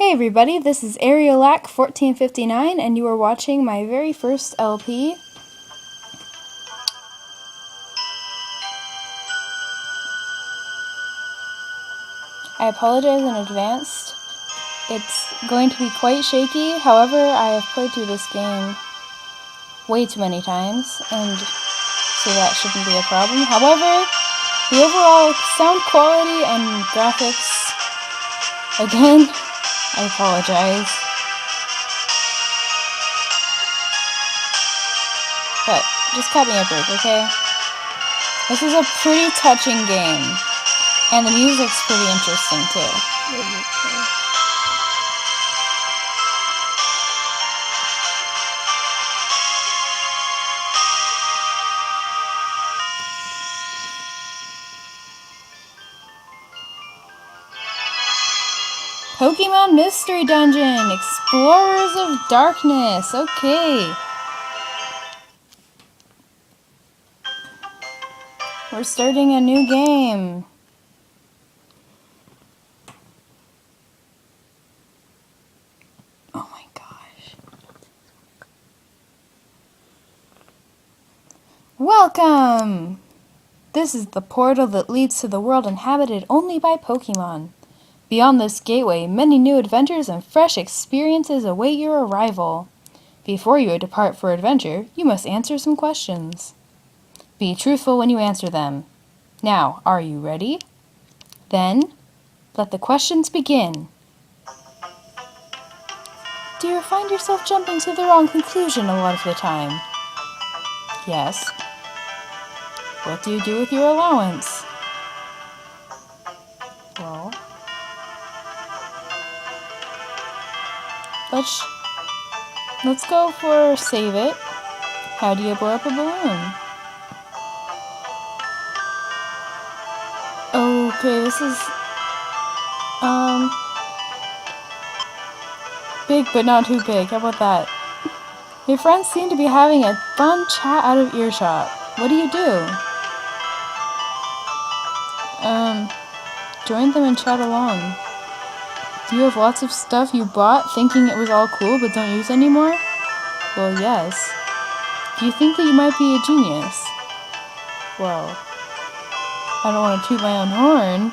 Hey everybody, this is Ariolac1459 and you are watching my very first LP. I apologize in advance. It's going to be quite shaky, however, I have played through this game way too many times, and so that shouldn't be a problem. However, the overall sound quality and graphics, again, I apologize. But just cut me a break, okay? This is a pretty touching game, and the music's pretty interesting too. Pokemon Mystery Dungeon! Explorers of Darkness! Okay. We're starting a new game. Oh my gosh. Welcome! This is the portal that leads to the world inhabited only by Pokemon. Beyond this gateway, many new adventures and fresh experiences await your arrival. Before you depart for adventure, you must answer some questions. Be truthful when you answer them. Now, are you ready? Then, let the questions begin. Do you find yourself jumping to the wrong conclusion a lot of the time? Yes. What do you do with your allowance? Well, let's go for save it. How do you blow up a balloon? Okay, this is big but not too big. How about that? Your friends seem to be having a fun chat out of earshot. What do you do? Join them and chat along. Do you have lots of stuff you bought thinking it was all cool but don't use anymore? Well, yes. Do you think that you might be a genius? Well, I don't want to toot my own horn.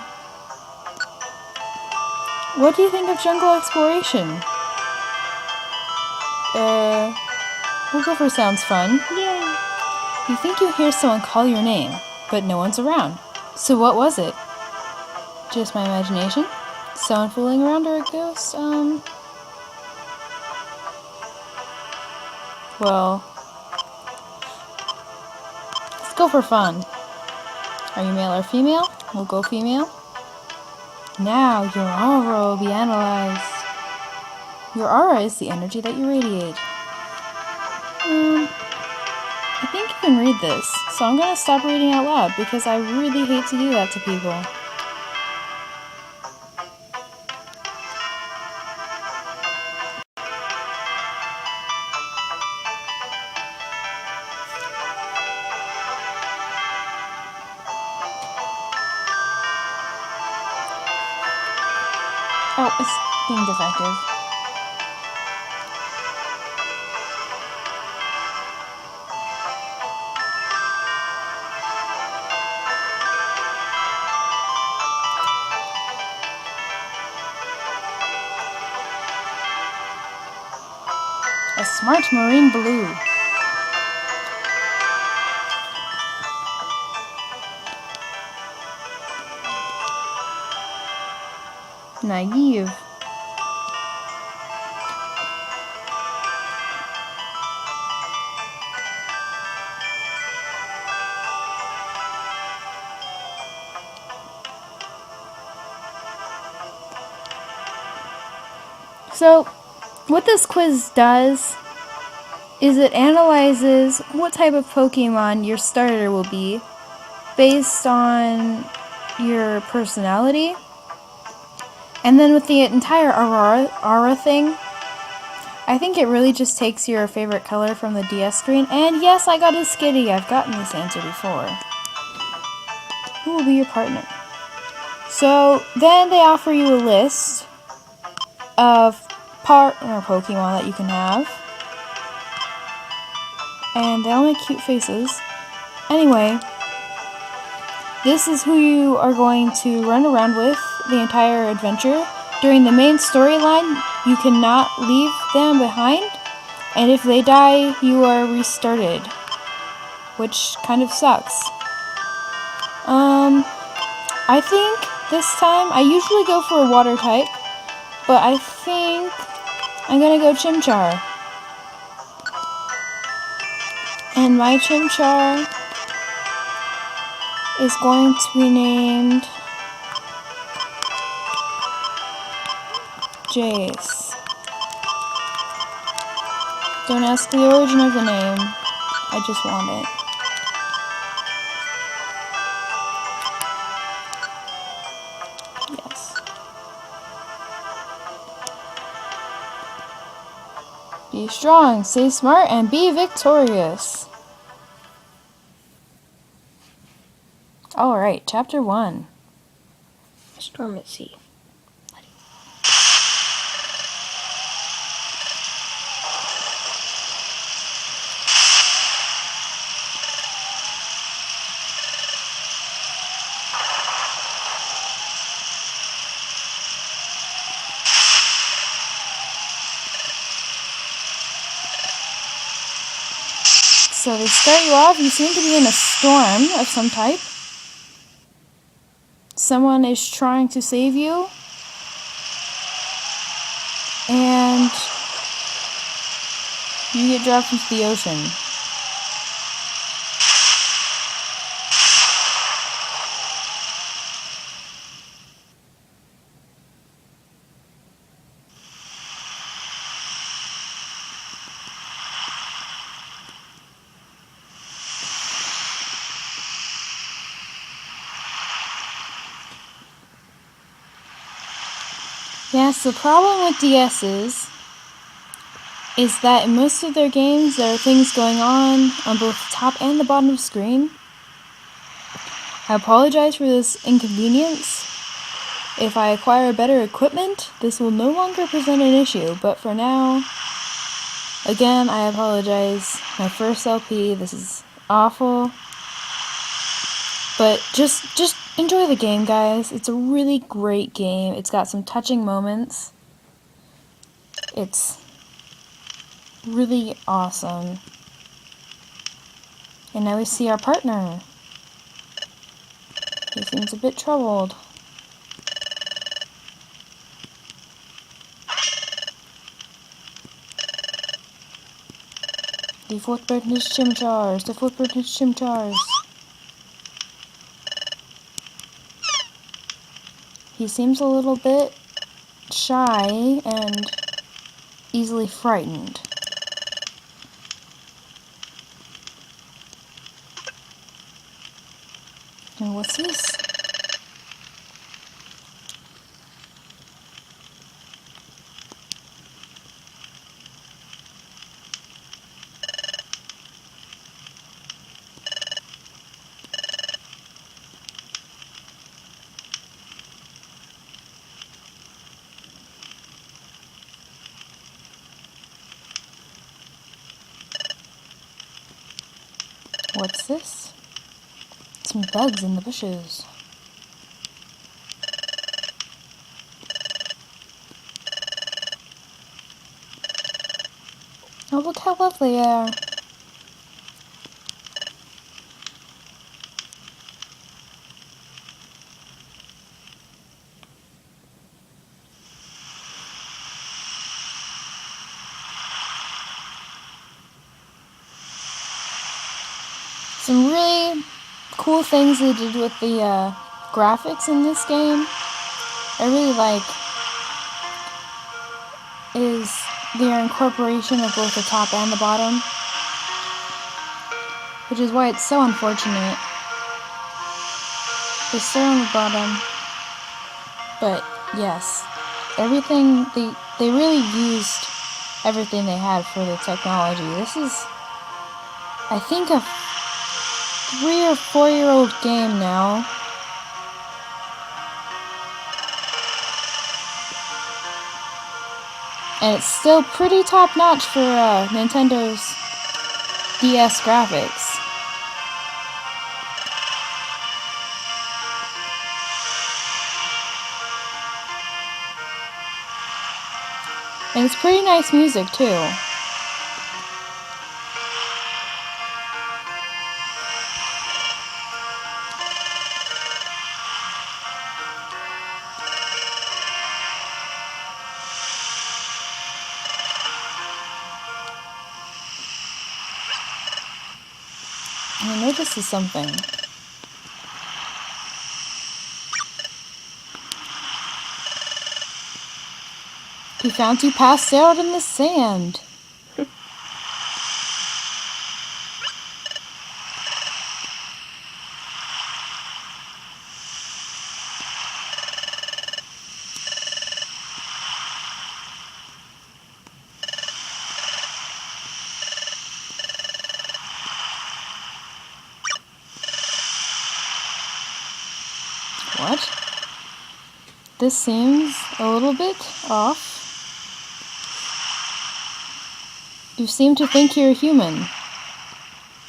What do you think of jungle exploration? We'll go for sounds fun. Yay! You think you hear someone call your name, but no one's around. So what was it? Just my imagination? Someone fooling around or a ghost? Well, let's go for fun. Are you male or female? We'll go female. Now your aura will be analyzed. Your aura is the energy that you radiate. I think you can read this, so I'm gonna stop reading out loud because I really hate to do that to people. Oh, it's being defective. A smart marine blue. Naive. So, what this quiz does is it analyzes what type of Pokemon your starter will be based on your personality. And then with the entire aura thing, I think it really just takes your favorite color from the DS screen. And yes, I got a Skitty. I've gotten this answer before. Who will be your partner? So then they offer you a list of partner Pokemon that you can have. And they all make cute faces. Anyway, this is who you are going to run around with the entire adventure. During the main storyline, you cannot leave them behind, and if they die, you are restarted, which kind of sucks. I think this time, I usually go for a water type, but I think I'm gonna go Chimchar. And my Chimchar is going to be named Jace. Don't ask the origin of the name, I just want it. Yes. Be strong, stay smart, and be victorious. Alright, Chapter 1. Storm at Sea. So they start you off, you seem to be in a storm of some type. Someone is trying to save you. And you get dropped into the ocean. Yes, the problem with DS's is that in most of their games there are things going on both the top and the bottom of the screen. I apologize for this inconvenience. If I acquire better equipment, this will no longer present an issue, but for now, again, I apologize. My first LP, this is awful. But just enjoy the game, guys. It's a really great game. It's got some touching moments. It's really awesome. And now we see our partner. He seems a bit troubled. The footprint is Chimchars. The footprint is Chimchars. He seems a little bit shy and easily frightened. And what's this? What's this? Some bugs in the bushes. Oh, look how lovely they are. Some really cool things they did with the graphics in this game, I really like, is their incorporation of both the top and the bottom, which is why it's so unfortunate. They start on the bottom, but yes, everything, they really used everything they had for the technology. This is, I think, a 3 or 4-year-old game now. And it's still pretty top-notch for Nintendo's DS graphics. And it's pretty nice music, too. And I know this is something. He found you passed out in the sand. What? This seems a little bit off. You seem to think you're a human,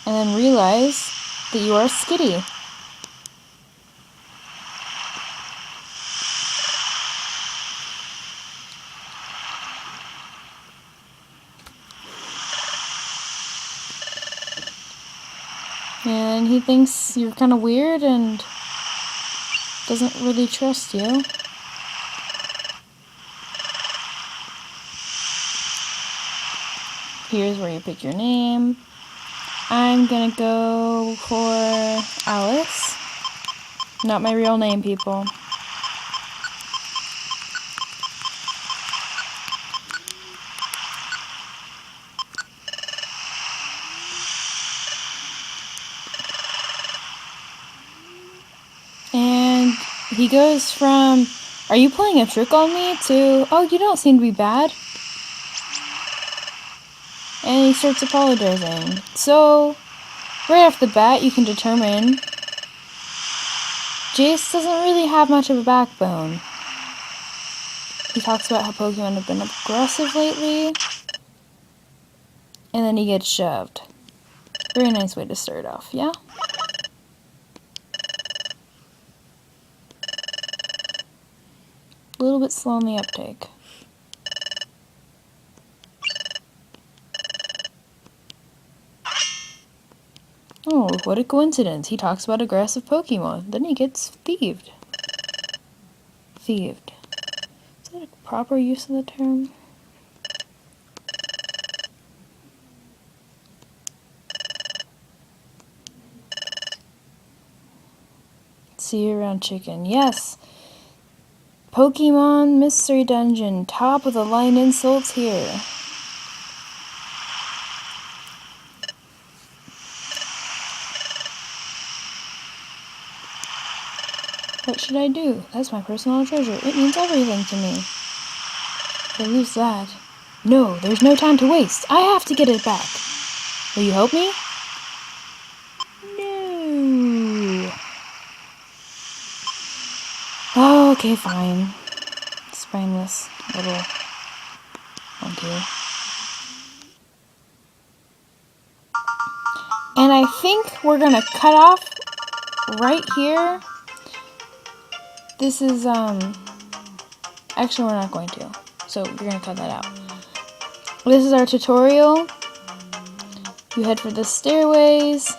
and then realize that you are Skitty. And he thinks you're kind of weird and doesn't really trust you. Here's where you pick your name. I'm gonna go for Alice. Not my real name, people. And he goes from, "Are you playing a trick on me?" to, "Oh, you don't seem to be bad." And he starts apologizing. So, right off the bat, you can determine Jace doesn't really have much of a backbone. He talks about how Pokemon have been aggressive lately, and then he gets shoved. Very nice way to start off, yeah? A little bit slow on the uptake. Oh, what a coincidence. He talks about aggressive Pokemon. Then he gets thieved. Thieved. Is that a proper use of the term? See you around, chicken. Yes! Pokemon Mystery Dungeon. Top of the line insults here. What should I do? That's my personal treasure. It means everything to me. If I lose that... No, there's no time to waste. I have to get it back. Will you help me? No. Oh, okay, fine. Spineless little monkey. And I think we're gonna cut off right here. This is, actually we're not going to, so we're going to cut that out. This is our tutorial. You head for the stairways.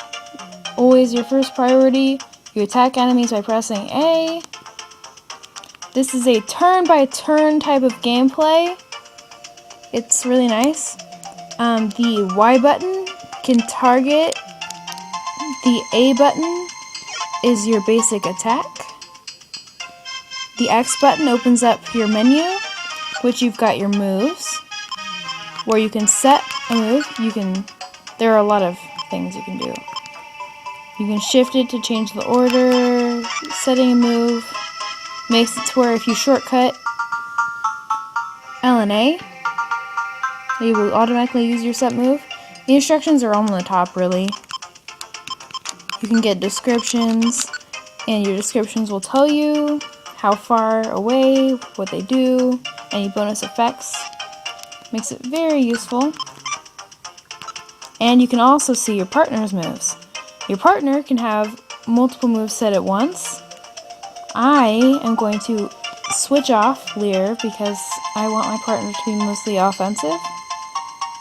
Always your first priority. You attack enemies by pressing A. This is a turn-by-turn type of gameplay. It's really nice. The Y button can target. The A button is your basic attack. The X button opens up your menu, which you've got your moves, where you can set a move. There are a lot of things you can do. You can shift it to change the order, setting a move, makes it to where if you shortcut L and A, you will automatically use your set move. The instructions are on the top, really. You can get descriptions, and your descriptions will tell you how far away, what they do, any bonus effects. Makes it very useful. And you can also see your partner's moves. Your partner can have multiple moves set at once. I am going to switch off Lear because I want my partner to be mostly offensive.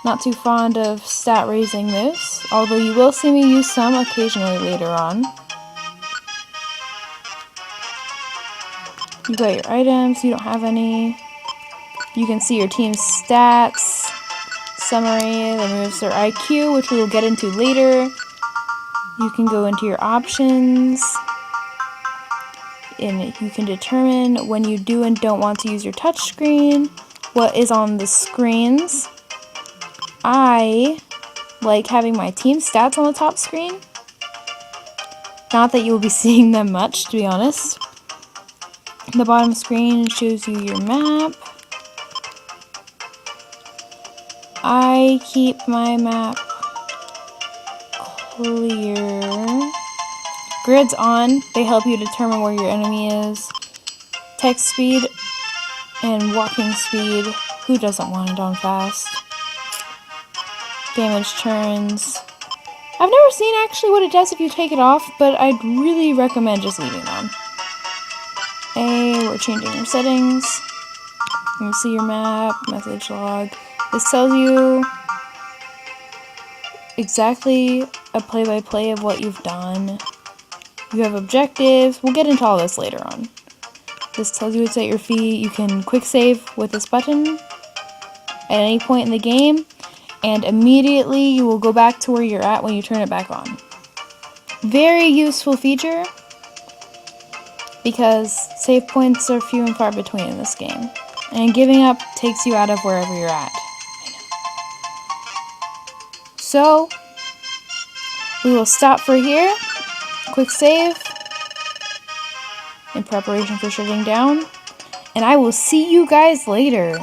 Not too fond of stat raising moves, although you will see me use some occasionally later on. You got your items, you don't have any. You can see your team's stats, summary, the moves, their IQ, which we will get into later. You can go into your options, and you can determine when you do and don't want to use your touchscreen, what is on the screens. I like having my team stats on the top screen. Not that you will be seeing them much, to be honest. The bottom screen shows you your map. I keep my map clear. Grids on, they help you determine where your enemy is. Text speed and walking speed. Who doesn't want it on fast? Damage turns. I've never seen actually what it does if you take it off, but I'd really recommend just leaving it on. We're changing your settings. You can see your map, message log. This tells you exactly a play-by-play of what you've done. You have objectives. We'll get into all this later on. This tells you it's at your feet. You can quick save with this button at any point in the game, and immediately you will go back to where you're at when you turn it back on. Very useful feature, because save points are few and far between in this game, and giving up takes you out of wherever you're at. So, we will stop for here, quick save, in preparation for shutting down, and I will see you guys later.